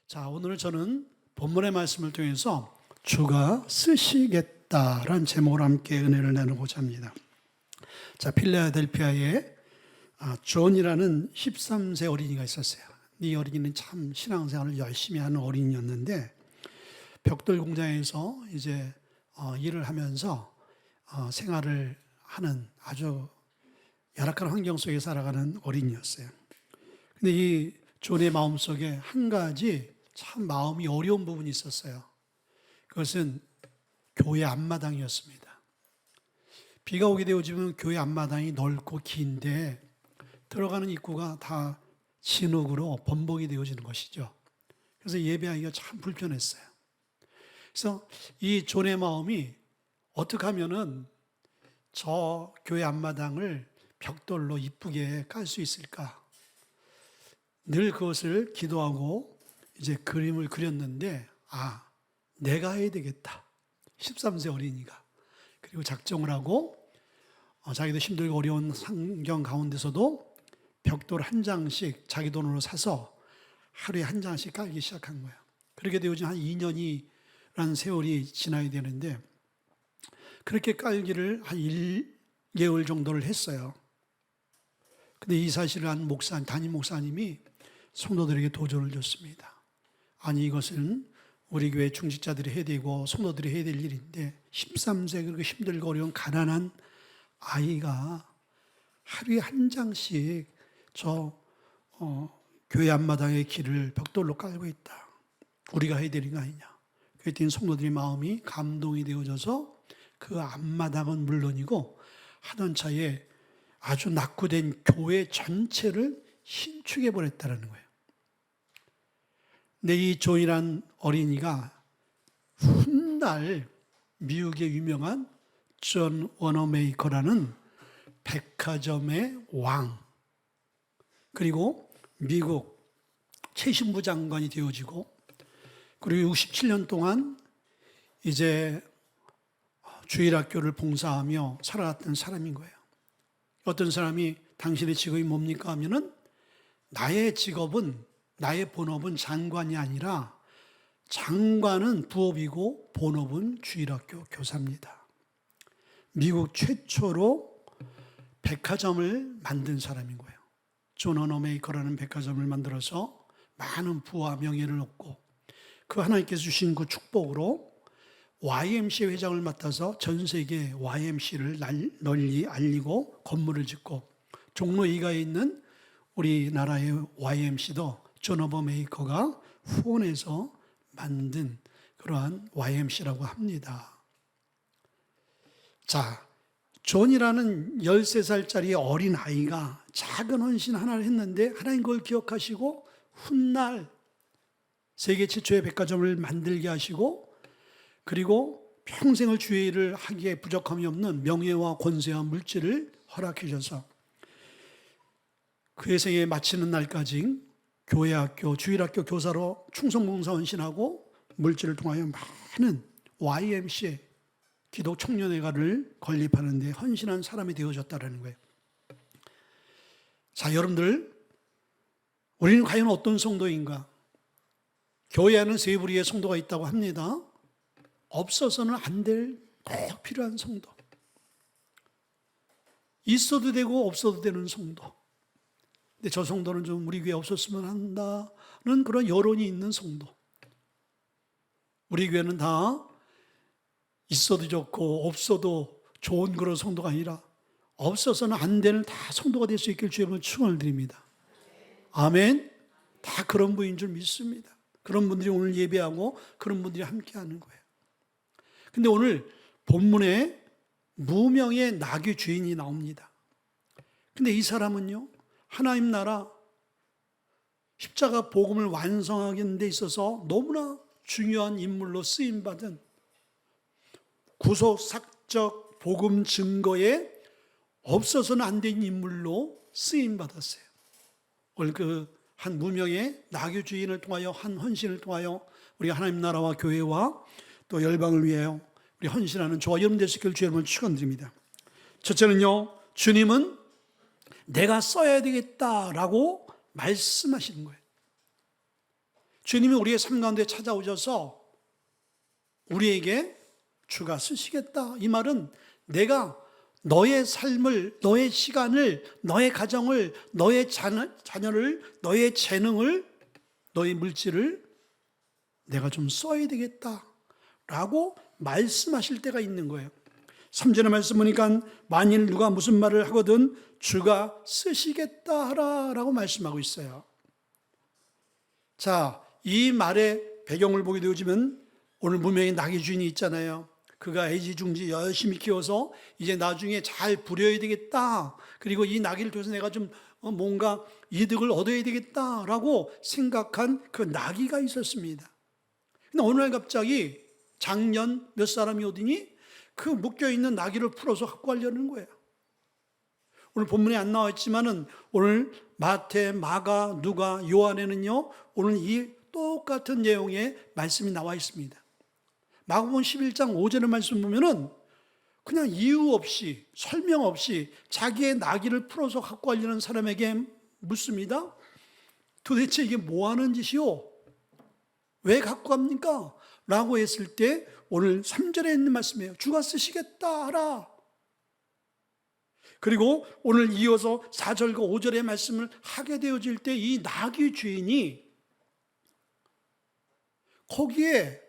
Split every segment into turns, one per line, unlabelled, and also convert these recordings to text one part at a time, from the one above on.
자, 오늘 저는 본문의 말씀을 통해서 주가 쓰시겠다라는 제목으로 함께 은혜를 나누고자 합니다. 자, 필라델피아에 존이라는 13세 어린이가 있었어요. 이 어린이는 참 신앙생활을 열심히 하는 어린이였는데 벽돌 공장에서 이제 일을 하면서 생활을 하는 아주 열악한 환경 속에 살아가는 어린이였어요. 근데 이 존의 마음속에 한 가지 참 마음이 어려운 부분이 있었어요. 그것은 교회 앞마당이었습니다. 비가 오게 되어지면 교회 앞마당이 넓고 긴데 들어가는 입구가 다 진흙으로 범벅이 되어지는 것이죠. 그래서 예배하기가 참 불편했어요. 그래서 이 존의 마음이 어떻게 하면은 저 교회 앞마당을 벽돌로 이쁘게 깔 수 있을까? 늘 그것을 기도하고 이제 그림을 그렸는데 내가 해야 되겠다. 13세 어린이가. 그리고 작정을 하고 자기도 힘들고 어려운 환경 가운데서도 벽돌 한 장씩 자기 돈으로 사서 하루에 한 장씩 깔기 시작한 거예요. 그렇게 되어진 한 2년이라는 세월이 지나야 되는데 그렇게 깔기를 한 1개월 정도를 했어요. 근데 이 사실을 한 담임 목사님이 성도들에게 도전을 줬습니다. 아니, 이것은 우리 교회 중직자들이 해야 되고 성도들이 해야 될 일인데 13세 그렇게 힘들고 어려운 가난한 아이가 하루에 한 장씩 교회 앞마당의 길을 벽돌로 깔고 있다. 우리가 해야 되는 거 아니냐. 그랬더니 성도들의 마음이 감동이 되어져서 그 앞마당은 물론이고 하던 차에 아주 낙후된 교회 전체를 신축해 버렸다는 거예요. 근데 이 존이란 어린이가 훗날 미국의 유명한 존 워너메이커라는 백화점의 왕, 그리고 미국 최신부 장관이 되어지고, 그리고 67년 동안 이제 주일학교를 봉사하며 살아왔던 사람인 거예요. 어떤 사람이 당신의 직업이 뭡니까 하면은 나의 본업은 장관이 아니라 장관은 부업이고 본업은 주일학교 교사입니다. 미국 최초로 백화점을 만든 사람인 거예요. 존 워너메이커라는 백화점을 만들어서 많은 부와 명예를 얻고 그 하나님께서 주신 그 축복으로 YMCA 회장을 맡아서 전 세계 YMCA를 널리 알리고 건물을 짓고 종로 2가에 있는 우리나라의 YMC도 존 워너메이커가 후원해서 만든 그러한 YMC라고 합니다. 자, 존이라는 13살짜리 어린 아이가 작은 헌신 하나를 했는데 하나님 그걸 기억하시고 훗날 세계 최초의 백화점을 만들게 하시고 그리고 평생을 주의 일을 하기에 부족함이 없는 명예와 권세와 물질을 허락해 주셔서 그의 생에 마치는 날까지 교회 학교, 주일학교 교사로 충성봉사 헌신하고 물질을 통하여 많은 YMCA 기독 청년회가를 건립하는 데 헌신한 사람이 되어졌다는 거예요. 자, 여러분들, 우리는 과연 어떤 성도인가? 교회 안에 세 부류의 성도가 있다고 합니다. 없어서는 안 될 꼭 필요한 성도. 있어도 되고 없어도 되는 성도. 근데 저 성도는 좀 우리 교회에 없었으면 한다는 그런 여론이 있는 성도. 우리 교회는 다 있어도 좋고 없어도 좋은 그런 성도가 아니라 없어서는 안 되는 다 성도가 될 수 있길 주의 축원을 드립니다. 아멘. 다 그런 분인 줄 믿습니다. 그런 분들이 오늘 예배하고 그런 분들이 함께하는 거예요. 근데 오늘 본문에 무명의 나귀 주인이 나옵니다. 근데 이 사람은요, 하나님 나라 십자가 복음을 완성하는 데 있어서 너무나 중요한 인물로 쓰임받은 구속사적 복음 증거에 없어서는 안 되는 인물로 쓰임받았어요. 오늘 그 한 무명의 나귀 주인을 통하여 한 헌신을 통하여 우리 하나님 나라와 교회와 또 열방을 위하여 우리 헌신하는 저와 여러분 될 수 있기를 주의 이름으로 축원드립니다. 첫째는요, 주님은 내가 써야 되겠다라고 말씀하시는 거예요. 주님이 우리의 삶 가운데 찾아오셔서 우리에게 주가 쓰시겠다. 이 말은 내가 너의 삶을, 너의 시간을, 너의 가정을, 너의 자녀를, 너의 재능을, 너의 물질을 내가 좀 써야 되겠다 라고 말씀하실 때가 있는 거예요. 3절의 말씀 보니까 만일 누가 무슨 말을 하거든 주가 쓰시겠다 하라 라고 말씀하고 있어요. 자, 이 말의 배경을 보게 되어지면 오늘 문명의 나귀 주인이 있잖아요. 그가 애지중지 열심히 키워서 이제 나중에 잘 부려야 되겠다. 그리고 이 나귀를 통해서 내가 좀 뭔가 이득을 얻어야 되겠다라고 생각한 그 나귀가 있었습니다. 근데 어느 날 갑자기 장년 몇 사람이 오더니 그 묶여있는 나귀를 풀어서 갖고 가려는 거예요. 오늘 본문에 안 나와 있지만은 오늘 마태, 마가, 누가, 요한에는요 오늘 이 똑같은 내용의 말씀이 나와 있습니다. 마가복음 11장 5절의 말씀 보면은 그냥 이유 없이 설명 없이 자기의 나귀를 풀어서 갖고 가려는 사람에게 묻습니다. 도대체 이게 뭐 하는 짓이요? 왜 갖고 갑니까? 라고 했을 때 오늘 3절에 있는 말씀이에요. 주가 쓰시겠다 하라. 그리고 오늘 이어서 4절과 5절의 말씀을 하게 되어질 때 이 나귀 주인이 거기에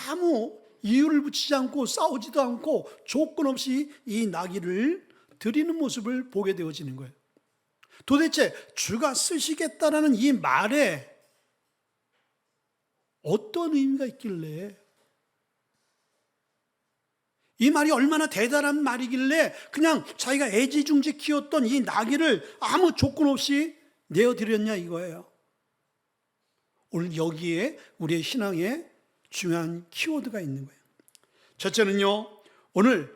아무 이유를 붙이지 않고 싸우지도 않고 조건 없이 이 나귀를 드리는 모습을 보게 되어지는 거예요. 도대체 주가 쓰시겠다라는 이 말에 어떤 의미가 있길래, 이 말이 얼마나 대단한 말이길래 그냥 자기가 애지중지 키웠던 이 나귀를 아무 조건 없이 내어드렸냐 이거예요. 오늘 여기에 우리의 신앙에 중요한 키워드가 있는 거예요. 첫째는요, 오늘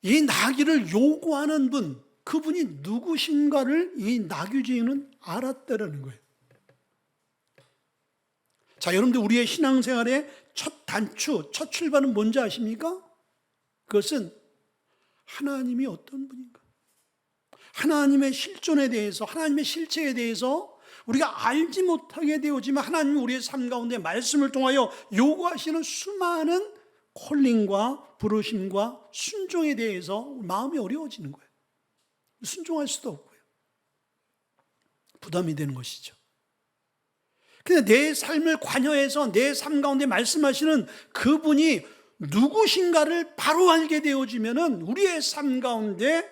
이 나귀를 요구하는 분, 그분이 누구신가를 이 나귀 주인은 알았다라는 거예요. 자, 여러분들 우리의 신앙생활의 첫 단추, 첫 출발은 뭔지 아십니까? 그것은 하나님이 어떤 분인가, 하나님의 실존에 대해서, 하나님의 실체에 대해서 우리가 알지 못하게 되어지만 하나님이 우리의 삶 가운데 말씀을 통하여 요구하시는 수많은 콜링과 부르심과 순종에 대해서 마음이 어려워지는 거예요. 순종할 수도 없고요. 부담이 되는 것이죠. 근데 내 삶을 관여해서 내 삶 가운데 말씀하시는 그분이 누구신가를 바로 알게 되어지면은 우리의 삶 가운데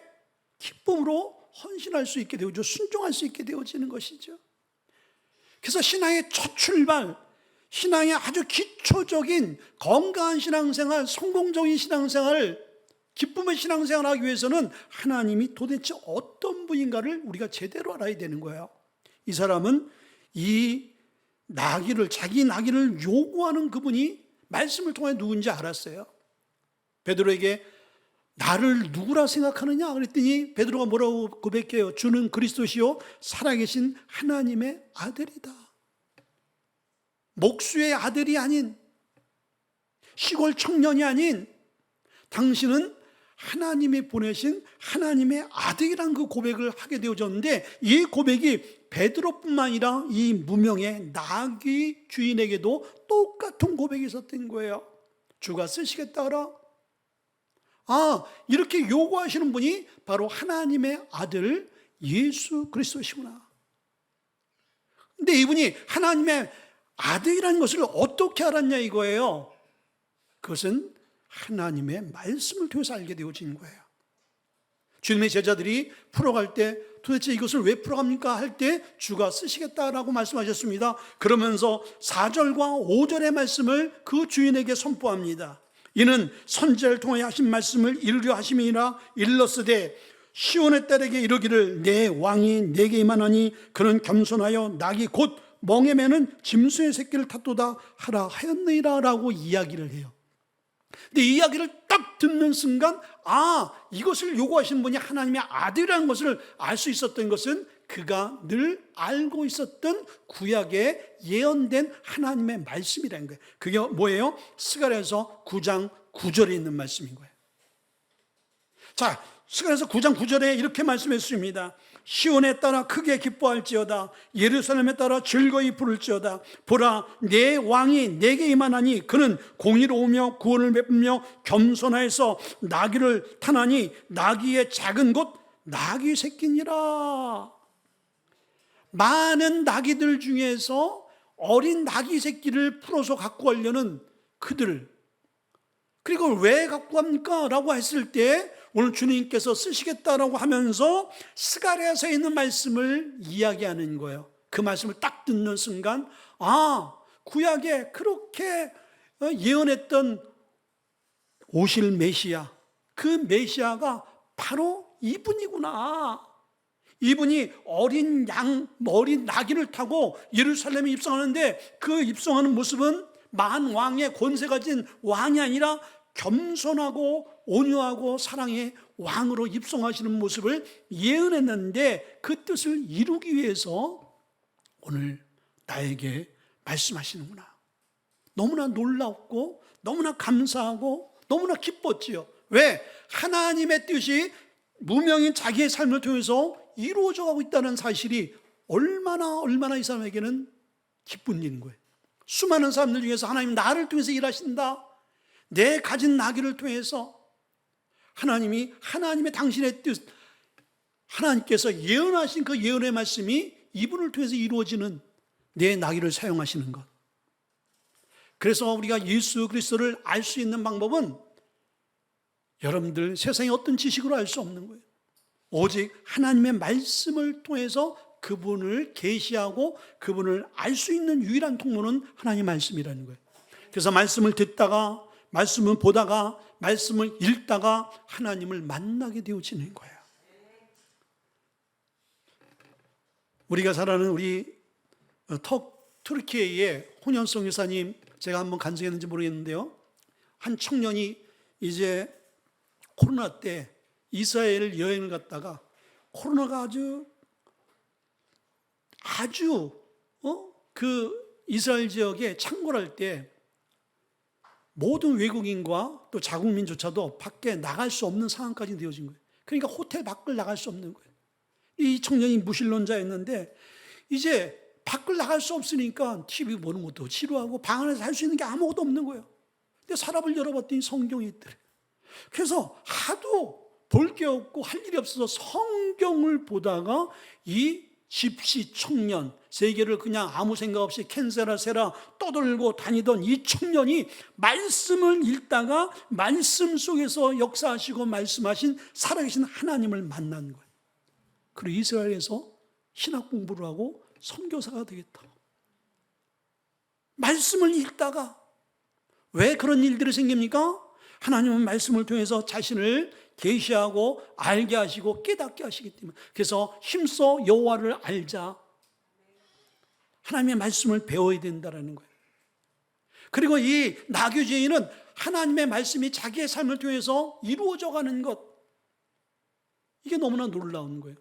기쁨으로 헌신할 수 있게 되어지고 순종할 수 있게 되어지는 것이죠. 그래서 신앙의 첫 출발, 신앙의 아주 기초적인 건강한 신앙생활, 성공적인 신앙생활, 기쁨의 신앙생활을 하기 위해서는 하나님이 도대체 어떤 분인가를 우리가 제대로 알아야 되는 거예요. 이 사람은 이 나귀를, 자기 나귀를 요구하는 그분이 말씀을 통해 누군지 알았어요. 베드로에게 나를 누구라 생각하느냐 그랬더니 베드로가 뭐라고 고백해요? 주는 그리스도시요 살아계신 하나님의 아들이다. 목수의 아들이 아닌, 시골 청년이 아닌 당신은 하나님이 보내신 하나님의 아들이란 그 고백을 하게 되어졌는데, 이 고백이 베드로뿐만 아니라 이 무명의 나귀 주인에게도 똑같은 고백이 있었던 거예요. 주가 쓰시겠다 하라. 이렇게 요구하시는 분이 바로 하나님의 아들 예수 그리스도시구나. 근데 이분이 하나님의 아들이라는 것을 어떻게 알았냐 이거예요. 그것은 하나님의 말씀을 통해서 알게 되어진 거예요. 주님의 제자들이 풀어갈 때 도대체 이것을 왜 풀어갑니까? 할 때 주가 쓰시겠다라고 말씀하셨습니다. 그러면서 4절과 5절의 말씀을 그 주인에게 선포합니다. 이는 선지자를 통하여 하신 말씀을 이루려 하심이니라. 일렀으되 시온의 딸에게 이르기를 내 왕이 내게 임하나니 그는 겸손하여 낙이 곧 멍에 매는 짐승의 새끼를 탔도다 하라 하였느니라 라고 이야기를 해요. 근데 이 이야기를 딱 듣는 순간 이것을 요구하시는 분이 하나님의 아들이라는 것을 알 수 있었던 것은 그가 늘 알고 있었던 구약에 예언된 하나님의 말씀이라는 거예요. 그게 뭐예요? 스가랴서 9장 9절에 있는 말씀인 거예요. 자, 스가랴서 9장 9절에 이렇게 말씀했습니다. 시온에 따라 크게 기뻐할지어다. 예루살렘에 따라 즐거이 부를지어다. 보라, 내 왕이 내게 임하나니 그는 공의로우며 구원을 베풀며 겸손하여서 나귀를 타나니 나귀의 작은 곳 나귀 새끼니라. 많은 나귀들 중에서 어린 나귀 새끼를 풀어서 갖고 가려는 그들, 그리고 왜 갖고 갑니까? 라고 했을 때 오늘 주님께서 쓰시겠다라고 하면서 스가랴서에 있는 말씀을 이야기하는 거예요. 그 말씀을 딱 듣는 순간, 아, 구약에 그렇게 예언했던 오실 메시아, 그 메시아가 바로 이분이구나. 이분이 어린 나귀를 타고 예루살렘에 입성하는데 그 입성하는 모습은 만왕의 권세 가진 왕이 아니라 겸손하고 온유하고 사랑의 왕으로 입성하시는 모습을 예언했는데 그 뜻을 이루기 위해서 오늘 나에게 말씀하시는구나. 너무나 놀랍고 너무나 감사하고 너무나 기뻤지요. 왜? 하나님의 뜻이 무명인 자기의 삶을 통해서 이루어져 가고 있다는 사실이 얼마나 이 사람에게는 기쁜 일인 거예요. 수많은 사람들 중에서 하나님 나를 통해서 일하신다. 내 가진 나귀를 통해서 하나님의 당신의 뜻, 하나님께서 예언하신 그 예언의 말씀이 이분을 통해서 이루어지는 내 나귀를 사용하시는 것. 그래서 우리가 예수 그리스도를 알 수 있는 방법은 여러분들 세상의 어떤 지식으로 알 수 없는 거예요. 오직 하나님의 말씀을 통해서 그분을 계시하고 그분을 알 수 있는 유일한 통로는 하나님의 말씀이라는 거예요. 그래서 말씀을 듣다가, 말씀을 보다가, 말씀을 읽다가 하나님을 만나게 되어지는 거예요. 우리가 잘 아는 우리 터키의 혼현성 여사님, 제가 한번 간증했는지 모르겠는데요, 한 청년이 이제 코로나 때 이스라엘 여행을 갔다가 코로나가 아주 그 이스라엘 지역에 창궐할 때 모든 외국인과 또 자국민조차도 밖에 나갈 수 없는 상황까지 되어진 거예요. 그러니까 호텔 밖을 나갈 수 없는 거예요. 이 청년이 무신론자였는데 이제 밖을 나갈 수 없으니까 TV 보는 것도 지루하고 방 안에서 할 수 있는 게 아무것도 없는 거예요. 근데 서랍을 열어봤더니 성경이 있더래요. 그래서 하도 볼 게 없고 할 일이 없어서 성경을 보다가 이 집시 청년, 세계를 그냥 아무 생각 없이 캔세라 세라 떠들고 다니던 이 청년이 말씀을 읽다가 말씀 속에서 역사하시고 말씀하신 살아계신 하나님을 만난 거예요. 그리고 이스라엘에서 신학 공부를 하고 선교사가 되겠다. 말씀을 읽다가 왜 그런 일들이 생깁니까? 하나님은 말씀을 통해서 자신을 계시하고 알게 하시고 깨닫게 하시기 때문에, 그래서 힘써 여호와를 알자. 하나님의 말씀을 배워야 된다는 거예요. 그리고 이 나귀주의는 하나님의 말씀이 자기의 삶을 통해서 이루어져 가는 것, 이게 너무나 놀라운 거예요.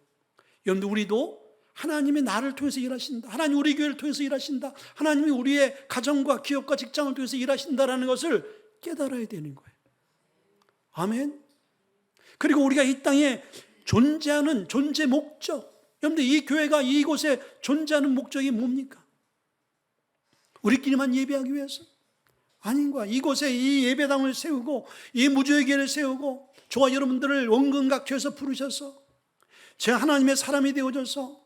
여러분들, 우리도 하나님이 나를 통해서 일하신다, 하나님 우리 교회를 통해서 일하신다, 하나님이 우리의 가정과 기업과 직장을 통해서 일하신다라는 것을 깨달아야 되는 거예요. 아멘. 그리고 우리가 이 땅에 존재하는 존재 목적, 여러분들 이 교회가 이곳에 존재하는 목적이 뭡니까? 우리끼리만 예배하기 위해서? 아닌 거야. 이곳에 이 예배당을 세우고 이 무교회를 세우고 저와 여러분들을 원근각처에서 부르셔서 제가 하나님의 사람이 되어져서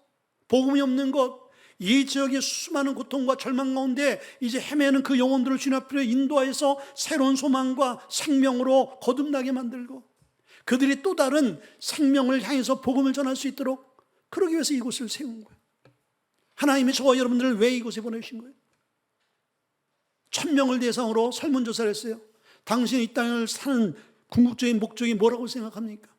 복음이 없는 곳, 이 지역의 수많은 고통과 절망 가운데 이제 헤매는 그 영혼들을 주님 앞으로 인도하여서 새로운 소망과 생명으로 거듭나게 만들고 그들이 또 다른 생명을 향해서 복음을 전할 수 있도록, 그러기 위해서 이곳을 세운 거예요. 하나님이 저와 여러분들을 왜 이곳에 보내신 거예요? 1000명을 대상으로 설문조사를 했어요. 당신이 이 땅을 사는 궁극적인 목적이 뭐라고 생각합니까?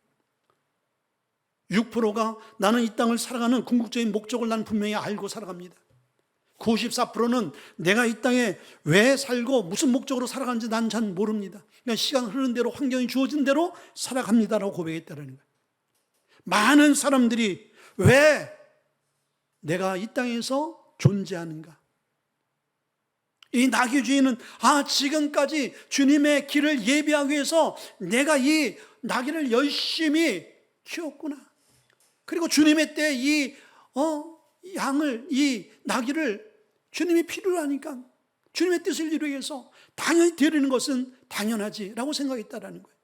6%가 나는 이 땅을 살아가는 궁극적인 목적을 난 분명히 알고 살아갑니다. 94%는 내가 이 땅에 왜 살고 무슨 목적으로 살아가는지 난 잘 모릅니다. 그냥 시간 흐르는 대로, 환경이 주어진 대로 살아갑니다라고 고백했다는 거예요. 많은 사람들이 왜 내가 이 땅에서 존재하는가? 이 나귀주의는 지금까지 주님의 길을 예비하기 위해서 내가 이 나귀를 열심히 키웠구나. 그리고 주님의 때 이 양을, 이 나귀를 주님이 필요로 하니까 주님의 뜻을 이루기 위해서 당연히 드리는 것은 당연하지라고 생각했다라는 거예요.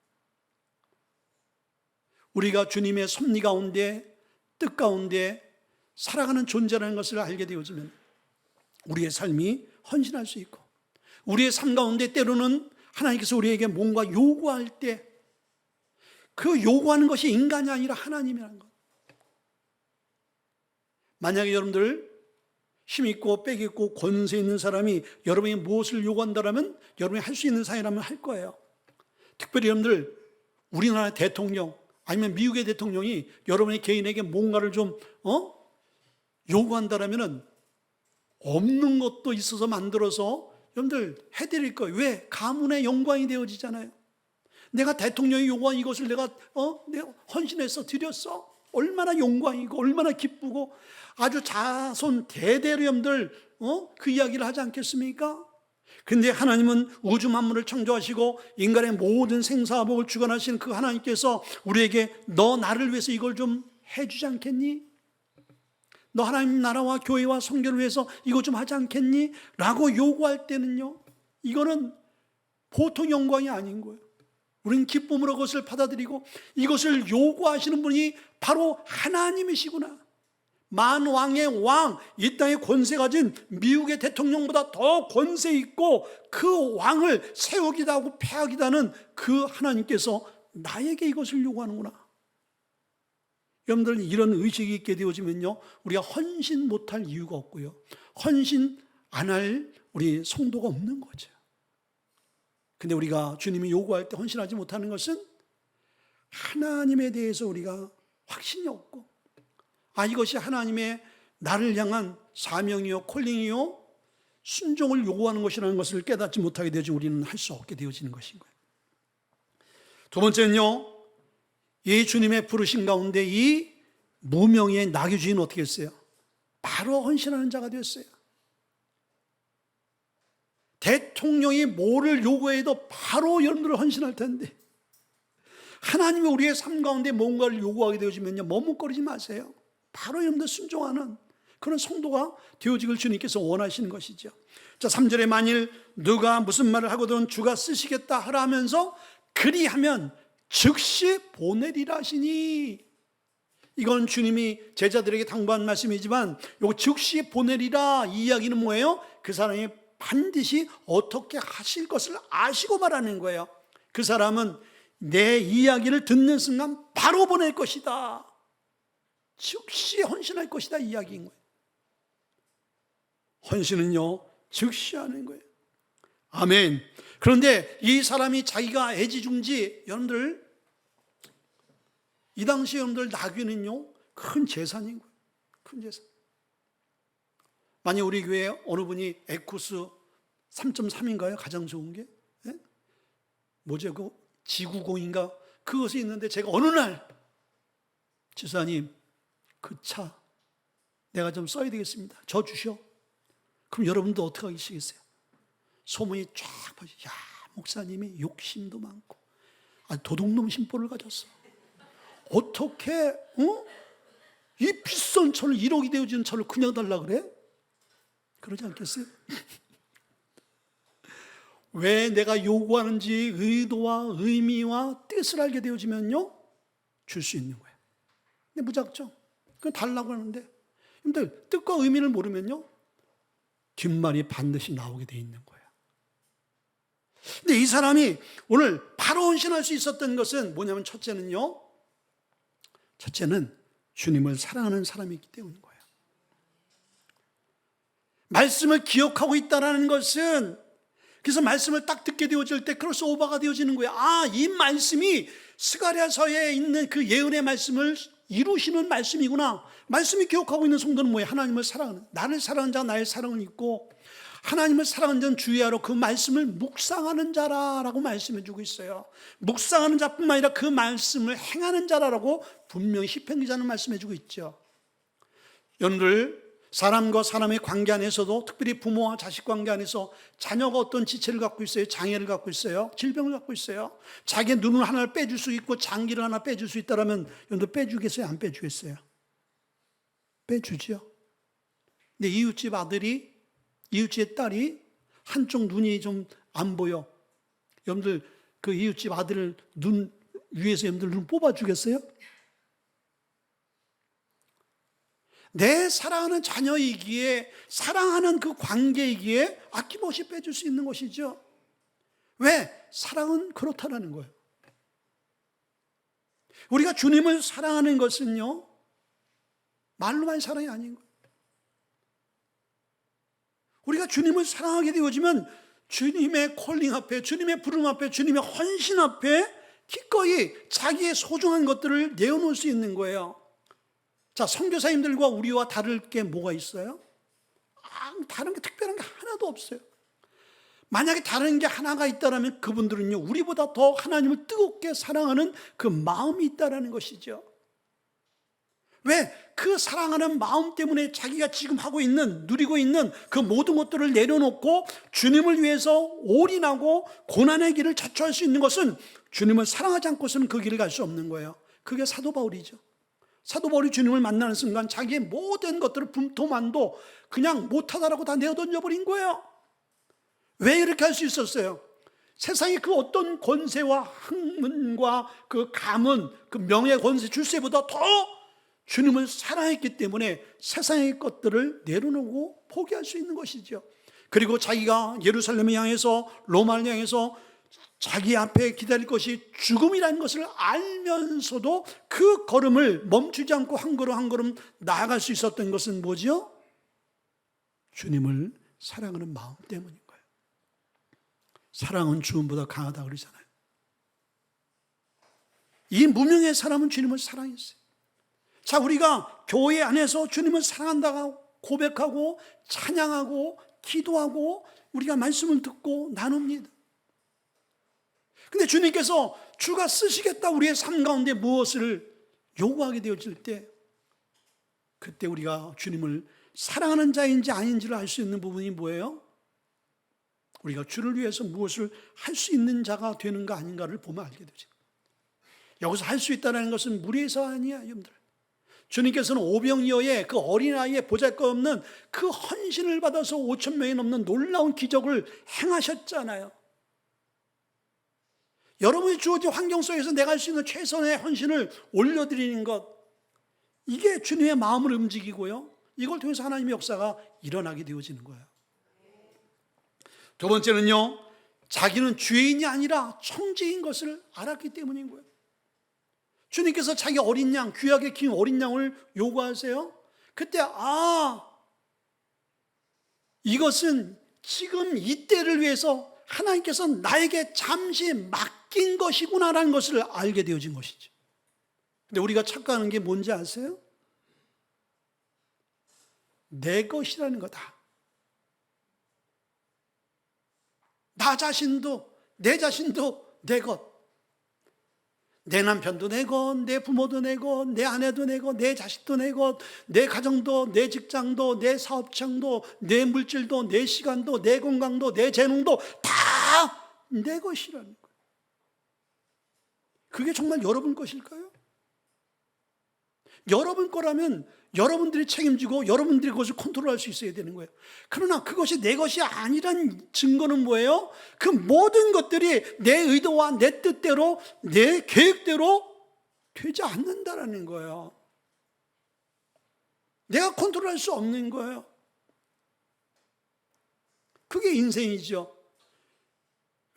우리가 주님의 섭리 가운데, 뜻 가운데 살아가는 존재라는 것을 알게 되어지면 우리의 삶이 헌신할 수 있고, 우리의 삶 가운데 때로는 하나님께서 우리에게 뭔가 요구할 때 그 요구하는 것이 인간이 아니라 하나님이라는 것. 만약에 여러분들 힘있고 빽있고 권세 있는 사람이 여러분이 무엇을 요구한다면 여러분이 할 수 있는 사이라면 할 거예요. 특별히 여러분들 우리나라 대통령 아니면 미국의 대통령이 여러분의 개인에게 뭔가를 좀 요구한다면 없는 것도 있어서 만들어서 여러분들 해드릴 거예요. 왜? 가문의 영광이 되어지잖아요. 내가 대통령이 요구한 이것을 내가 헌신해서 드렸어. 얼마나 영광이고 얼마나 기쁘고 아주 자손 대대로 여러분들 그 이야기를 하지 않겠습니까? 근데 하나님은 우주 만물을 창조하시고 인간의 모든 생사복을 주관하시는 그 하나님께서 우리에게 너 나를 위해서 이걸 좀 해주지 않겠니? 너 하나님 나라와 교회와 성결을 위해서 이거 좀 하지 않겠니? 라고 요구할 때는요, 이거는 보통 영광이 아닌 거예요. 우리는 기쁨으로 그것을 받아들이고 이것을 요구하시는 분이 바로 하나님이시구나. 만왕의 왕, 이 땅에 권세 가진 미국의 대통령보다 더 권세 있고 그 왕을 세우기도 하고 폐하기도 하는 그 하나님께서 나에게 이것을 요구하는구나. 여러분들 이런 의식이 있게 되어지면요, 우리가 헌신 못할 이유가 없고요, 헌신 안 할 우리 성도가 없는 거죠. 근데 우리가 주님이 요구할 때 헌신하지 못하는 것은 하나님에 대해서 우리가 확신이 없고, 이것이 하나님의 나를 향한 사명이요 콜링이요 순종을 요구하는 것이라는 것을 깨닫지 못하게 되지 우리는 할 수 없게 되어지는 것인 거예요. 두 번째는요, 이 주님의 부르심 가운데 이 무명의 나귀 주인은 어떻게 했어요? 바로 헌신하는 자가 됐어요. 대통령이 뭐를 요구해도 바로 여러분들은 헌신할 텐데, 하나님이 우리의 삶 가운데 뭔가를 요구하게 되어지면요, 머뭇거리지 마세요. 바로 여러분들 순종하는 그런 성도가 되어지길 주님께서 원하시는 것이죠. 자, 3절에 만일 누가 무슨 말을 하거든 주가 쓰시겠다 하라 하면서 그리하면 즉시 보내리라 하시니, 이건 주님이 제자들에게 당부한 말씀이지만 요 즉시 보내리라 이 이야기는 뭐예요? 그 사람이 반드시 어떻게 하실 것을 아시고 말하는 거예요. 그 사람은 내 이야기를 듣는 순간 바로 보낼 것이다, 즉시 헌신할 것이다, 이 이야기인 거예요. 헌신은요 즉시 하는 거예요. 아멘. 그런데 이 사람이 자기가 애지중지, 여러분들 이 당시 여러분들 나귀는요 큰 재산인 거예요. 큰 재산. 만약 우리 교회에 어느 분이 에쿠스 3.3인가요? 가장 좋은 게? 예? 뭐죠? 그 지구공인가? 그것이 있는데 제가 어느 날 지사님 그 차 내가 좀 써야 되겠습니다. 저 주시오. 그럼 여러분도 어떻게 하시겠어요? 소문이 쫙 퍼져. 야, 목사님이 욕심도 많고 도둑놈 심보를 가졌어. 어떻게 이 비싼 차를 1억이 되어지는 차를 그냥 달라 그래? 그러지 않겠어요? 왜 내가 요구하는지 의도와 의미와 뜻을 알게 되어지면요 줄 수 있는 거예요. 근데 무작정 그냥 달라고 하는데, 여러분들 뜻과 의미를 모르면요 뒷말이 반드시 나오게 돼 있는 거예요. 근데 이 사람이 오늘 바로 헌신할 수 있었던 것은 뭐냐면, 첫째는 주님을 사랑하는 사람이기 때문인 거예요. 말씀을 기억하고 있다는 것은, 그래서 말씀을 딱 듣게 되어질 때 크로스오버가 되어지는 거예요. 이 말씀이 스가랴서에 있는 그 예언의 말씀을 이루시는 말씀이구나. 말씀이 기억하고 있는 성도는 뭐예요? 하나님을 사랑하는, 나를 사랑하는 자가 나의 사랑을 잊고 하나님을 사랑하는 자는 주의하러 그 말씀을 묵상하는 자라라고 말씀해 주고 있어요. 묵상하는 자뿐만 아니라 그 말씀을 행하는 자라라고 분명히 시편 기자는 말씀해 주고 있죠. 여러분들 사람과 사람의 관계 안에서도, 특별히 부모와 자식 관계 안에서 자녀가 어떤 지체를 갖고 있어요? 장애를 갖고 있어요? 질병을 갖고 있어요? 자기의 눈을 하나를 빼줄 수 있고 장기를 하나 빼줄 수 있다면 여러분들 빼주겠어요? 안 빼주겠어요? 빼주죠. 근데 이웃집 아들이, 이웃집 딸이 한쪽 눈이 좀 안 보여. 여러분들 그 이웃집 아들 눈 위에서 여러분들 눈 뽑아주겠어요? 내 사랑하는 자녀이기에, 사랑하는 그 관계이기에 아낌없이 빼줄 수 있는 것이죠. 왜? 사랑은 그렇다라는 거예요. 우리가 주님을 사랑하는 것은요, 말로만 사랑이 아닌 거예요. 우리가 주님을 사랑하게 되어지면 주님의 콜링 앞에, 주님의 부름 앞에, 주님의 헌신 앞에 기꺼이 자기의 소중한 것들을 내어놓을 수 있는 거예요. 자, 선교사님들과 우리와 다를 게 뭐가 있어요? 다른 게 특별한 게 하나도 없어요. 만약에 다른 게 하나가 있다면 그분들은요, 우리보다 더 하나님을 뜨겁게 사랑하는 그 마음이 있다는 것이죠. 왜? 그 사랑하는 마음 때문에 자기가 지금 하고 있는, 누리고 있는 그 모든 것들을 내려놓고 주님을 위해서 올인하고 고난의 길을 자초할 수 있는 것은 주님을 사랑하지 않고서는 그 길을 갈 수 없는 거예요. 그게 사도 바울이죠. 사도 바울이 주님을 만나는 순간 자기의 모든 것들을 분토만도 그냥 못하다라고 다 내어던져 버린 거예요. 왜 이렇게 할 수 있었어요? 세상의 그 어떤 권세와 학문과 그 가문, 그 명예, 권세, 출세보다 더 주님을 사랑했기 때문에 세상의 것들을 내려놓고 포기할 수 있는 것이죠. 그리고 자기가 예루살렘을 향해서, 로마를 향해서 자기 앞에 기다릴 것이 죽음이라는 것을 알면서도 그 걸음을 멈추지 않고 한 걸음 한 걸음 나아갈 수 있었던 것은 뭐죠? 주님을 사랑하는 마음 때문인 거예요. 사랑은 죽음보다 강하다고 그러잖아요. 이 무명의 사람은 주님을 사랑했어요. 자, 우리가 교회 안에서 주님을 사랑한다고 고백하고 찬양하고 기도하고 우리가 말씀을 듣고 나눕니다. 근데 주님께서 주가 쓰시겠다 우리의 삶 가운데 무엇을 요구하게 되어질 때, 그때 우리가 주님을 사랑하는 자인지 아닌지를 알 수 있는 부분이 뭐예요? 우리가 주를 위해서 무엇을 할 수 있는 자가 되는가 아닌가를 보면 알게 되죠. 여기서 할 수 있다는 것은 무리해서 아니야, 여러분들. 주님께서는 오병이어의 그 어린아이의 보잘것없는 그 헌신을 받아서 5천 명이 넘는 놀라운 기적을 행하셨잖아요. 여러분이 주어진 환경 속에서 내가 할 수 있는 최선의 헌신을 올려드리는 것, 이게 주님의 마음을 움직이고요, 이걸 통해서 하나님의 역사가 일어나게 되어지는 거예요. 두 번째는요, 자기는 죄인이 아니라 청지인 것을 알았기 때문인 거예요. 주님께서 자기 어린 양, 귀하게 키운 어린 양을 요구하세요. 그때 이것은 지금 이때를 위해서 하나님께서 나에게 잠시 맡긴 것이구나라는 것을 알게 되어진 것이죠. 근데 우리가 착각하는 게 뭔지 아세요? 내 것이라는 거다. 나 자신도, 내 자신도 내 것. 내 남편도 내 것, 내 부모도 내 것, 내 아내도 내 것, 내 자식도 내 것, 내 가정도, 내 직장도, 내 사업장도, 내 물질도, 내 시간도, 내 건강도, 내 재능도 다 내 것이라는 거예요. 그게 정말 여러분 것일까요? 여러분 거라면 여러분들이 책임지고 여러분들이 그것을 컨트롤할 수 있어야 되는 거예요. 그러나 그것이 내 것이 아니란 증거는 뭐예요? 그 모든 것들이 내 의도와 내 뜻대로, 내 계획대로 되지 않는다라는 거예요. 내가 컨트롤할 수 없는 거예요. 그게 인생이죠.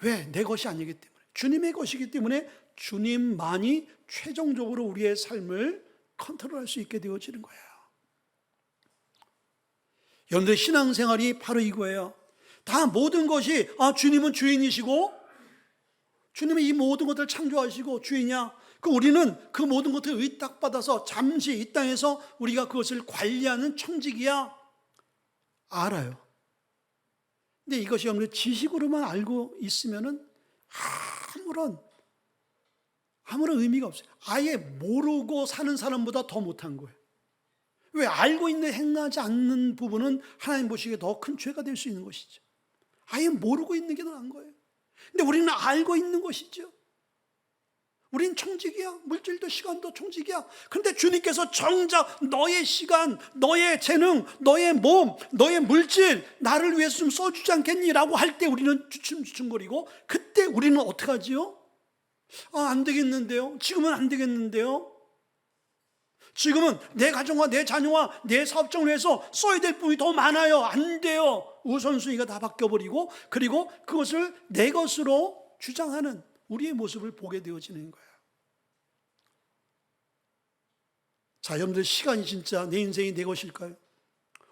왜? 내 것이 아니기 때문에, 주님의 것이기 때문에 주님만이 최종적으로 우리의 삶을 컨트롤할 수 있게 되어지는 거예요. 여러분들 신앙생활이 바로 이거예요. 다 모든 것이 주님은 주인이시고 주님이 이 모든 것들을 창조하시고 주인이야. 우리는 그 모든 것을 의탁받아서 잠시 이 땅에서 우리가 그것을 관리하는 청직이야. 알아요. 근데 이것이 여러분들 지식으로만 알고 있으면은 아무런 의미가 없어요. 아예 모르고 사는 사람보다 더 못한 거예요. 왜? 알고 있는, 행하지 않는 부분은 하나님 보시기에 더 큰 죄가 될 수 있는 것이죠. 아예 모르고 있는 게 더 나은 거예요. 근데 우리는 알고 있는 것이죠. 우린 청직이야. 물질도 시간도 청직이야. 그런데 주님께서 정작 너의 시간, 너의 재능, 너의 몸, 너의 물질 나를 위해서 좀 써주지 않겠니라고 할 때 우리는 주춤주춤거리고, 그때 우리는 어떻게 하지요? 안 되겠는데요. 지금은 안 되겠는데요. 지금은 내 가정과 내 자녀와 내 사업장을 위해서 써야 될 부분이 더 많아요. 안 돼요. 우선순위가 다 바뀌어버리고, 그리고 그것을 내 것으로 주장하는 우리의 모습을 보게 되어지는 거예요. 자, 여러분들, 시간이 진짜 내 인생이 내 것일까요?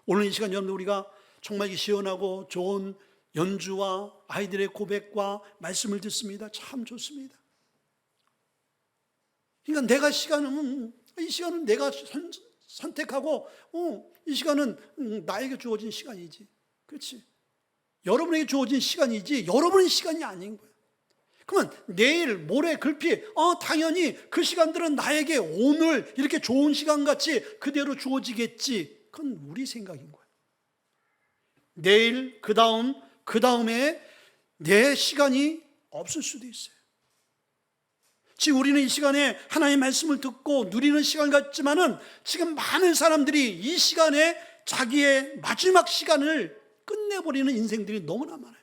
오늘 이 시간 여러분들, 우리가 정말 시원하고 좋은 연주와 아이들의 고백과 말씀을 듣습니다. 참 좋습니다. 그러니까 내가 이 시간은 내가 선택하고, 이 시간은 나에게 주어진 시간이지. 그렇지? 여러분에게 주어진 시간이지 여러분의 시간이 아닌 거예요. 그러면 내일, 모레, 글피, 당연히 그 시간들은 나에게 오늘 이렇게 좋은 시간같이 그대로 주어지겠지. 그건 우리 생각인 거예요. 내일, 그 다음에 내 시간이 없을 수도 있어요. 지금 우리는 이 시간에 하나님의 말씀을 듣고 누리는 시간 같지만은, 지금 많은 사람들이 이 시간에 자기의 마지막 시간을 끝내버리는 인생들이 너무나 많아요.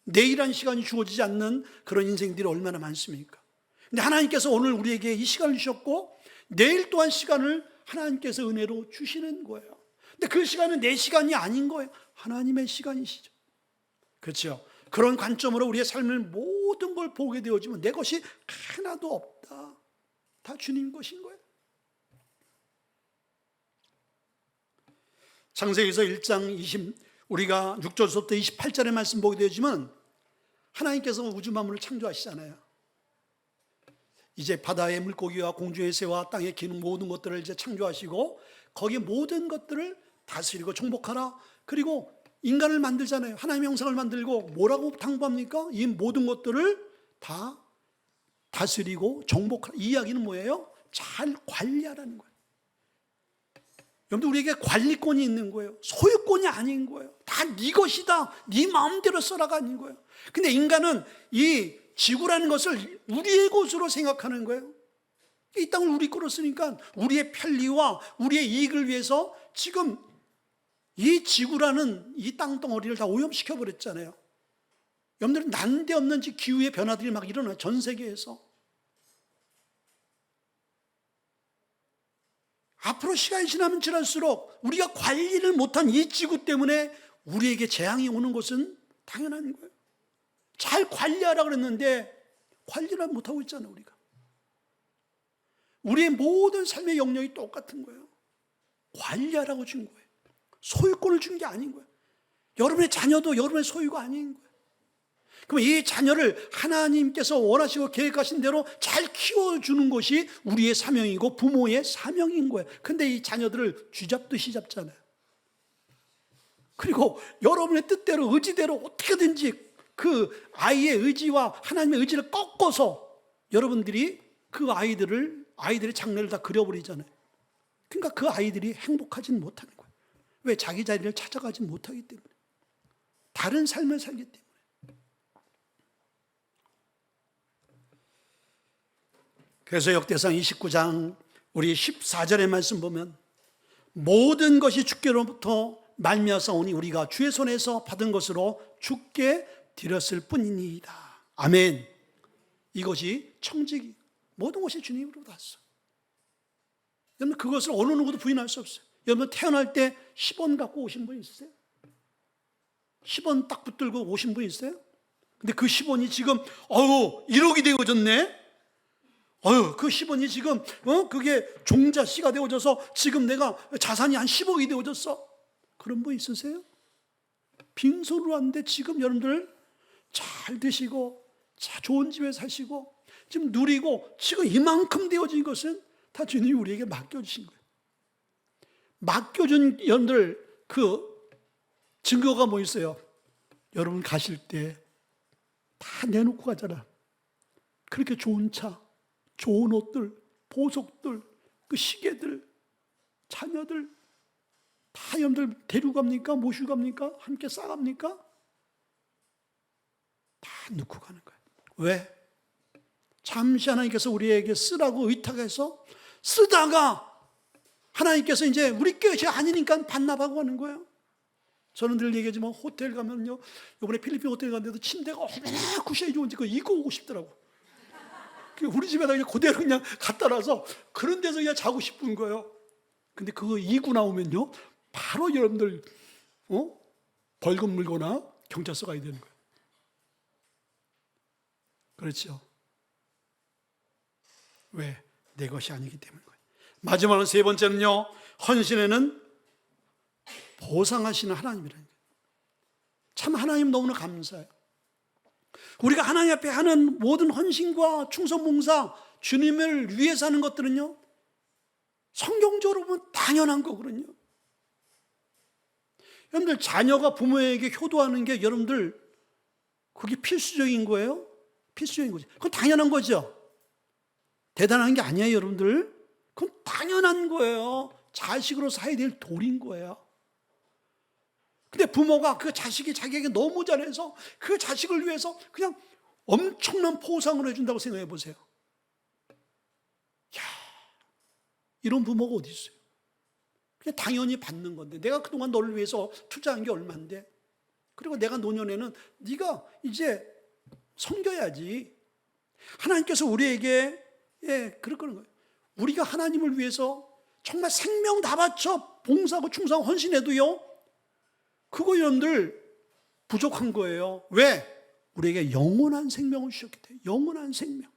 내일한 시간이 주어지지 않는 그런 인생들이 얼마나 많습니까? 근데 하나님께서 오늘 우리에게 이 시간을 주셨고, 내일 또한 시간을 하나님께서 은혜로 주시는 거예요. 근데 그 시간은 내 시간이 아닌 거예요. 하나님의 시간이시죠. 그렇죠? 그런 관점으로 우리의 삶을 모든 걸 보게 되어지면 내 것이 하나도 없다. 다 주님 것인 거예요. 창세기에서 1장 우리가 6절부터 28절의 말씀 보게 되지만, 하나님께서 우주 만물을 창조하시잖아요. 이제 바다의 물고기와 공중의 새와 땅에 기는 모든 것들을 이제 창조하시고, 거기에 모든 것들을 다스리고 정복하라. 그리고 인간을 만들잖아요. 하나님의 형상을 만들고 뭐라고 당부합니까? 이 모든 것들을 다 다스리고 정복하라. 이 이야기는 뭐예요? 잘 관리하라는 거예요. 여러분들, 우리에게 관리권이 있는 거예요. 소유권이 아닌 거예요. 다 네 것이다, 네 마음대로 써라가 아닌 거예요. 근데 인간은 이 지구라는 것을 우리의 것으로 생각하는 거예요. 이 땅을 우리 거로 쓰니까 우리의 편리와 우리의 이익을 위해서 지금 이 지구라는 이 땅덩어리를 다 오염시켜 버렸잖아요. 여러분들은 난데없는 기후의 변화들이 막 일어나요. 전 세계에서. 앞으로 시간이 지나면 지날수록 우리가 관리를 못한 이 지구 때문에 우리에게 재앙이 오는 것은 당연한 거예요. 잘 관리하라 그랬는데 관리를 못하고 있잖아요. 우리가. 우리의 모든 삶의 영역이 똑같은 거예요. 관리하라고 준 거예요. 소유권을 준 게 아닌 거예요. 여러분의 자녀도 여러분의 소유가 아닌 거예요. 그럼 이 자녀를 하나님께서 원하시고 계획하신 대로 잘 키워주는 것이 우리의 사명이고 부모의 사명인 거예요. 근데 이 자녀들을 쥐잡듯이 잡잖아요. 그리고 여러분의 뜻대로, 의지대로 어떻게든지 그 아이의 의지와 하나님의 의지를 꺾어서 여러분들이 그 아이들의 장래를 다 그려버리잖아요. 그러니까 그 아이들이 행복하지는 못하는 거예요. 왜? 자기 자리를 찾아가지 못하기 때문에. 다른 삶을 살기 때문에. 그래서 역대상 29장 우리 14절의 말씀 보면, 모든 것이 주께로부터 말미암사오니 우리가 주의 손에서 받은 것으로 주께 드렸을 뿐이니이다. 아멘. 이것이 청지기, 모든 것이 주님으로부터 왔어. 여러분, 그것을 어느 누구도 부인할 수 없어요. 여러분, 태어날 때 10원 갖고 오신 분 있으세요? 10원 딱 붙들고 오신 분 있어요? 근데 그 10원이 지금 1억이 되어졌네. 그 10원이 지금 그게 종자씨가 되어져서 지금 내가 자산이 한 10억이 되어졌어. 그런 분 있으세요? 빈손으로 왔는데 지금 여러분들 잘 드시고 좋은 집에 사시고 지금 누리고 지금 이만큼 되어진 것은 다 주님이 우리에게 맡겨주신 거예요. 맡겨준 여러분들 그 증거가 뭐 있어요? 여러분 가실 때 다 내놓고 가잖아. 그렇게 좋은 차, 좋은 옷들, 보석들, 그 시계들, 자녀들 다 여러분들 데리고 갑니까? 모시고 갑니까? 함께 싸갑니까? 다 넣고 가는 거예요. 왜? 잠시 하나님께서 우리에게 쓰라고 의탁해서 쓰다가 하나님께서 이제 우리 것이 아니니까 반납하고 하는 거예요. 저는 늘 얘기하지만 호텔 가면요, 이번에 필리핀 호텔 갔는데도 침대가 얼마나 쿠션이 좋은지 그거 입고 오고 싶더라고. 우리 집에다 그냥 그대로 그냥 갖다 놔서 그런 데서 그냥 자고 싶은 거예요. 근데 그거 이고 나오면요, 바로 여러분들 벌금 물거나 경찰서 가야 되는 거예요. 그렇죠? 왜? 내 것이 아니기 때문인 거예요. 마지막으로 세 번째는요, 헌신에는 보상하시는 하나님이라는 거예요. 참 하나님 너무나 감사해요. 우리가 하나님 앞에 하는 모든 헌신과 충성봉사, 주님을 위해서 하는 것들은요, 성경적으로 보면 당연한 거거든요. 여러분들, 자녀가 부모에게 효도하는 게 여러분들 그게 필수적인 거예요? 필수적인 거죠. 그건 당연한 거죠. 대단한 게 아니에요, 여러분들. 그건 당연한 거예요. 자식으로 살아야 될 도리인 거예요. 근데 부모가 그 자식이 자기에게 너무 잘해서 그 자식을 위해서 그냥 엄청난 포상을 해준다고 생각해 보세요. 이런 부모가 어디 있어요? 그냥 당연히 받는 건데, 내가 그동안 너를 위해서 투자한 게 얼만데, 그리고 내가 노년에는 네가 이제 섬겨야지. 하나님께서 우리에게 그럴 거예요. 우리가 하나님을 위해서 정말 생명 다 바쳐 봉사하고 충성하고 헌신해도요, 그거 여러분들 부족한 거예요. 왜? 우리에게 영원한 생명을 주셨기 때문에. 영원한 생명.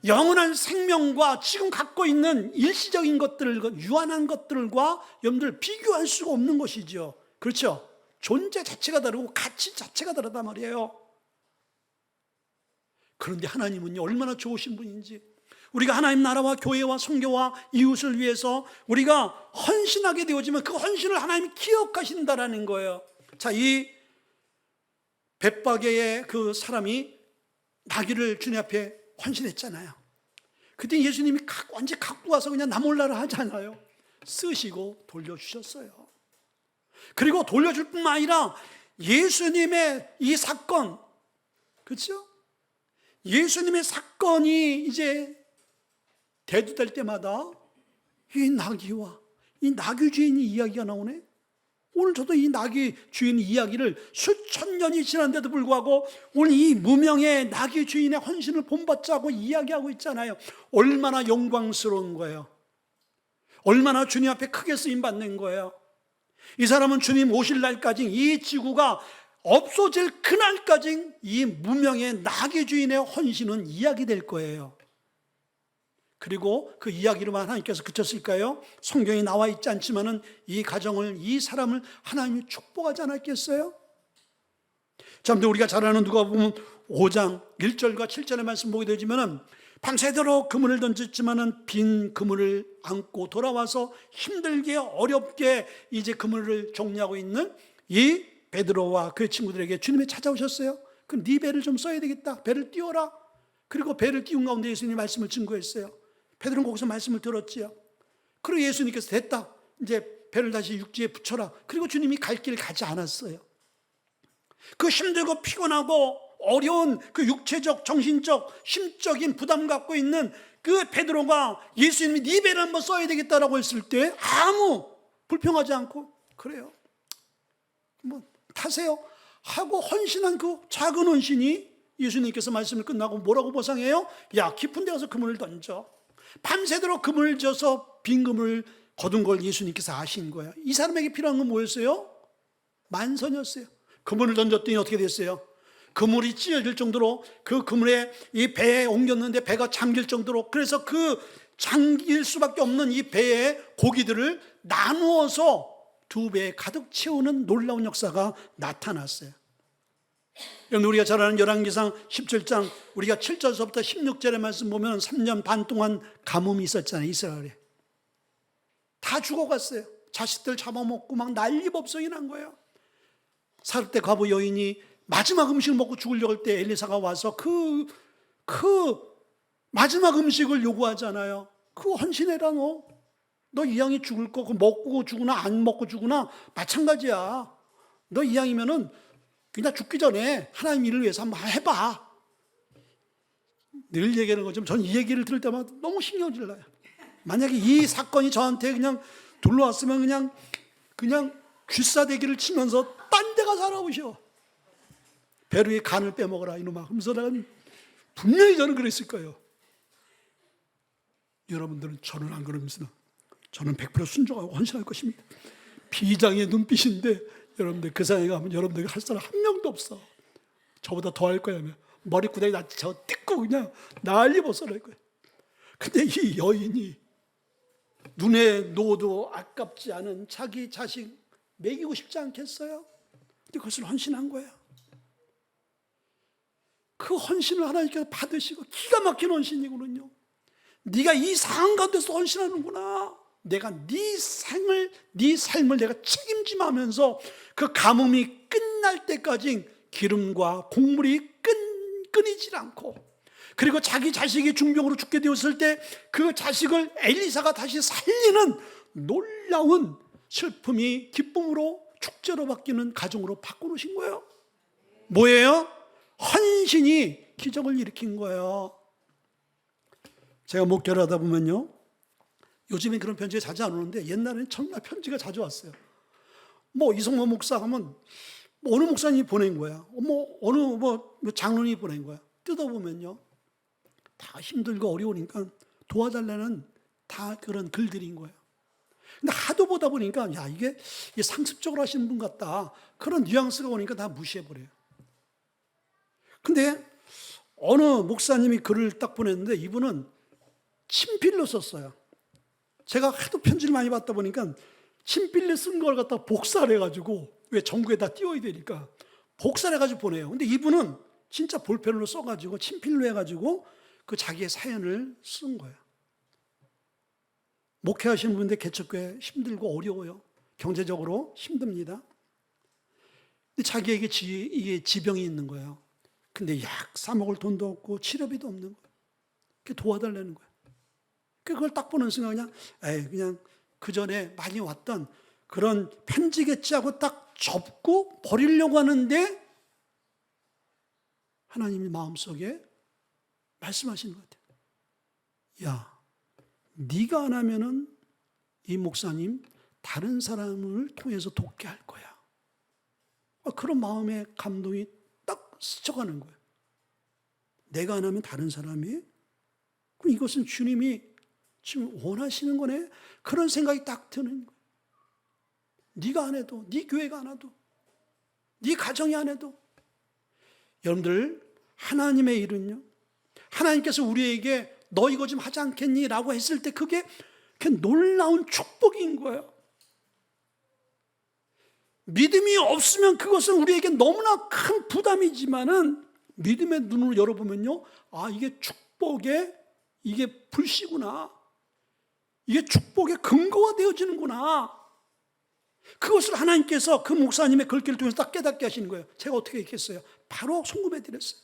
영원한 생명과 지금 갖고 있는 일시적인 것들, 유한한 것들과 여러분들 비교할 수가 없는 것이죠. 그렇죠? 존재 자체가 다르고 가치 자체가 다르단 말이에요. 그런데 하나님은요, 얼마나 좋으신 분인지, 우리가 하나님 나라와 교회와 선교와 이웃을 위해서 우리가 헌신하게 되어지면 그 헌신을 하나님이 기억하신다라는 거예요. 자, 이 벳바게의 그 사람이 나귀를 주님 앞에 헌신했잖아요. 그때 예수님이 완전히 갖고 와서 그냥 나 몰라라 하잖아요. 쓰시고 돌려주셨어요. 그리고 돌려줄 뿐만 아니라 예수님의 이 사건, 그렇죠? 예수님의 사건이 이제 대두될 때마다 이 나귀와 이 나귀 주인의 이야기가 나오네. 오늘 저도 이 나귀 주인 이야기를 수천 년이 지났는데도 불구하고 오늘 이 무명의 나귀 주인의 헌신을 본받자고 이야기하고 있잖아요. 얼마나 영광스러운 거예요. 얼마나 주님 앞에 크게 쓰임받는 거예요. 이 사람은 주님 오실 날까지, 이 지구가 없어질 그날까지 이 무명의 나귀 주인의 헌신은 이야기될 거예요. 그리고 그 이야기로만 하나님께서 그쳤을까요? 성경에 나와 있지 않지만은 이 가정을, 이 사람을 하나님이 축복하지 않았겠어요? 자, 근데 우리가 잘 아는 누가복음 5장 1절과 7절의 말씀 보게 되지만은 밤새도록 그물을 던졌지만은 빈 그물을 안고 돌아와서 힘들게 어렵게 이제 그물을 정리하고 있는 이 베드로와 그 친구들에게 주님이 찾아오셨어요. 그럼 네 배를 좀 써야 되겠다. 배를 띄워라. 그리고 배를 띄운 가운데 예수님이 말씀을 증거했어요. 베드로는 거기서 말씀을 들었지요. 그리고 예수님께서 됐다, 이제 배를 다시 육지에 붙여라. 그리고 주님이 갈 길 가지 않았어요. 그 힘들고 피곤하고 어려운 그 육체적, 정신적, 심적인 부담 갖고 있는 그 베드로가 예수님이 네 배를 한번 써야 되겠다라고 했을 때 아무 불평하지 않고 그래요, 뭐 타세요 하고 헌신한 그 작은 헌신이 예수님께서 말씀을 끝나고 뭐라고 보상해요? 야, 깊은 데 가서 그물을 던져. 밤새도록 그물을 져서 빈 그물을 거둔 걸 예수님께서 아신 거예요. 이 사람에게 필요한 건 뭐였어요? 만선이었어요. 그물을 던졌더니 어떻게 됐어요? 그물이 찢어질 정도로 그 그물에 이 배에 옮겼는데 배가 잠길 정도로, 그래서 그 잠길 수밖에 없는 이 배의 고기들을 나누어서 두 배에 가득 채우는 놀라운 역사가 나타났어요. 여러분, 우리가 잘 아는 열왕기상 17장 우리가 7절서부터 16절의 말씀 보면 3년 반 동안 가뭄이 있었잖아요. 이스라엘에 다 죽어갔어요. 자식들 잡아먹고 막 난리법석이 난 거예요. 사렙대 과부 여인이 마지막 음식을 먹고 죽으려고 할 때 엘리사가 와서 그 마지막 음식을 요구하잖아요. 그거 헌신해라. 너 이왕이 죽을 거 그거 먹고 죽으나 안 먹고 죽으나 마찬가지야. 너 이왕이면은 그냥 죽기 전에 하나님 일을 위해서 한번 해봐. 늘 얘기하는 것처럼 전 이 얘기를 들을 때마다 너무 신경질 나요. 만약에 이 사건이 저한테 그냥 둘러왔으면 그냥 쥐싸대기를 치면서 딴 데 가서 살아보셔. 베르의 간을 빼먹어라 이놈아 하면서 난 분명히 저는 그랬을 거예요. 여러분들은 저는 안 그럽니다. 저는 100% 순종하고 헌신할 것입니다. 비장의 눈빛인데 여러분들 그 사이에 가면 여러분들 할 사람 한 명도 없어. 저보다 더 할 거야. 머리구덩이 나 저 뜯고 그냥 난리 벗어날 거야. 근데 이 여인이 눈에 놓아도 아깝지 않은 자기 자식 먹이고 싶지 않겠어요? 근데 그것을 헌신한 거야. 그 헌신을 하나님께서 받으시고 기가 막힌 헌신이거든요. 네가 이 상황 가운데서 헌신하는구나. 내가 네 삶을 내가 책임지면서 그 가뭄이 끝날 때까지 기름과 곡물이 끊이질 않고, 그리고 자기 자식이 중병으로 죽게 되었을 때 그 자식을 엘리사가 다시 살리는 놀라운 슬픔이 기쁨으로 축제로 바뀌는 가정으로 바꿔놓으신 거예요. 뭐예요? 헌신이 기적을 일으킨 거예요. 제가 목회를 하다 보면요, 요즘엔 그런 편지가 자주 안 오는데 옛날에는 정말 편지가 자주 왔어요. 이성모 목사 하면 어느 목사님이 보낸 거야. 어느 장로님이 보낸 거야. 뜯어보면요, 다 힘들고 어려우니까 도와달라는 다 그런 글들인 거예요. 근데 하도 보다 보니까 야 이게 상습적으로 하시는 분 같다, 그런 뉘앙스가 오니까 다 무시해버려요. 근데 어느 목사님이 글을 딱 보냈는데 이분은 친필로 썼어요. 제가 하도 편지를 많이 받다 보니까 친필로 쓴 걸 갖다 복사를 해가지고, 왜 전국에 다 띄워야 되니까 복사를 해가지고 보내요. 근데 이분은 진짜 볼펜으로 써가지고 친필로 해가지고 그 자기의 사연을 쓴 거예요. 목회하시는 분들 개척교회 힘들고 어려워요. 경제적으로 힘듭니다. 근데 자기에게 이게 지병이 있는 거예요. 근데 약 사 먹을 돈도 없고 치료비도 없는 거예요. 그게 도와달라는 거예요. 그걸 딱 보는 순간 그냥 그 전에 많이 왔던 그런 편지겠지 하고 딱 접고 버리려고 하는데 하나님이 마음속에 말씀하시는 것 같아요. 야, 네가 안 하면은 이 목사님 다른 사람을 통해서 돕게 할 거야. 그런 마음의 감동이 딱 스쳐가는 거예요. 내가 안 하면 다른 사람이? 그럼 이것은 주님이 지금 원하시는 거네? 그런 생각이 딱 드는 거예요. 네가 안 해도, 네 교회가 안 해도, 네 가정이 안 해도. 여러분들, 하나님의 일은요, 하나님께서 우리에게 너 이거 좀 하지 않겠니? 라고 했을 때 그게 놀라운 축복인 거예요. 믿음이 없으면 그것은 우리에게 너무나 큰 부담이지만은 믿음의 눈을 열어보면요, 이게 축복의 이게 불씨구나, 이게 축복의 근거가 되어지는구나. 그것을 하나님께서 그 목사님의 글귀를 통해서 딱 깨닫게 하시는 거예요. 제가 어떻게 했겠어요? 바로 송금해 드렸어요.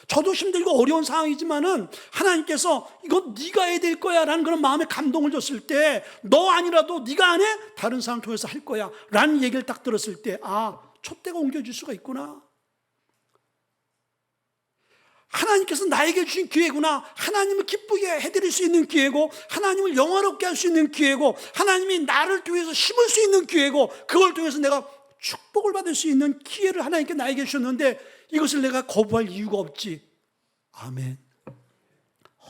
저도 힘들고 어려운 상황이지만은 하나님께서 이거 네가 해야 될 거야 라는 그런 마음의 감동을 줬을 때, 너 아니라도 네가 안 해? 다른 사람 통해서 할 거야 라는 얘기를 딱 들었을 때, 촛대가 옮겨질 수가 있구나. 하나님께서 나에게 주신 기회구나. 하나님을 기쁘게 해드릴 수 있는 기회고, 하나님을 영화롭게 할 수 있는 기회고, 하나님이 나를 통해서 심을 수 있는 기회고, 그걸 통해서 내가 축복을 받을 수 있는 기회를 하나님께 나에게 주셨는데 이것을 내가 거부할 이유가 없지. 아멘.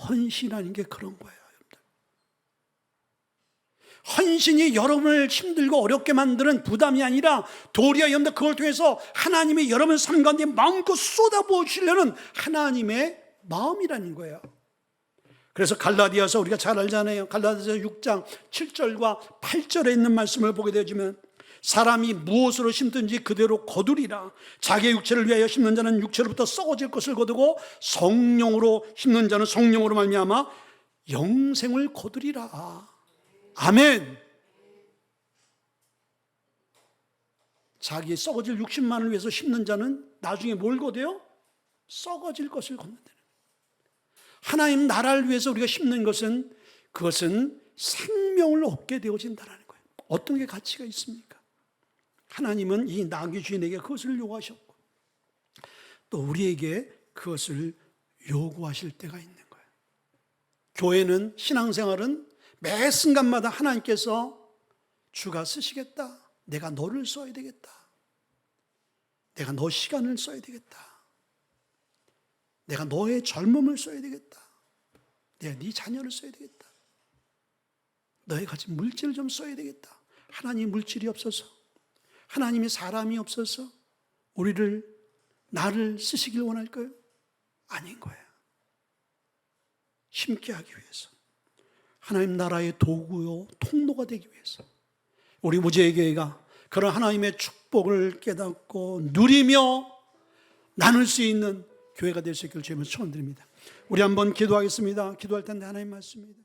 헌신하는 게 그런 거예요, 여러분들. 헌신이 여러분을 힘들고 어렵게 만드는 부담이 아니라 도리어 여러분들 그걸 통해서 하나님이 여러분 삶 가운데 마음껏 쏟아부으시려는 하나님의 마음이라는 거예요. 그래서 갈라디아서 우리가 잘 알잖아요. 갈라디아서 6장 7절과 8절에 있는 말씀을 보게 되어지면, 사람이 무엇으로 심든지 그대로 거두리라. 자기의 육체를 위하여 심는 자는 육체로부터 썩어질 것을 거두고, 성령으로 심는 자는 성령으로 말미암아 영생을 거두리라. 아멘. 자기 썩어질 육신만을 위해서 심는 자는 나중에 뭘 거둬요? 썩어질 것을 거둔다는 거예요. 하나님 나라를 위해서 우리가 심는 것은, 그것은 생명을 얻게 되어진다는 거예요. 어떤 게 가치가 있습니까? 하나님은 이 나귀 주인에게 그것을 요구하셨고, 또 우리에게 그것을 요구하실 때가 있는 거예요. 교회는, 신앙생활은 매 순간마다 하나님께서 주가 쓰시겠다. 내가 너를 써야 되겠다. 내가 너 시간을 써야 되겠다. 내가 너의 젊음을 써야 되겠다. 내가 네 자녀를 써야 되겠다. 너의 가진 물질을 좀 써야 되겠다. 하나님 물질이 없어서, 하나님이 사람이 없어서 나를 쓰시길 원할까요? 아닌 거예요. 심게 하기 위해서, 하나님 나라의 도구요 통로가 되기 위해서 우리 무지개교회가 그런 하나님의 축복을 깨닫고 누리며 나눌 수 있는 교회가 될 수 있기를 주님을 축원드립니다. 우리 한번 기도하겠습니다. 기도할 텐데 하나님 말씀입니다.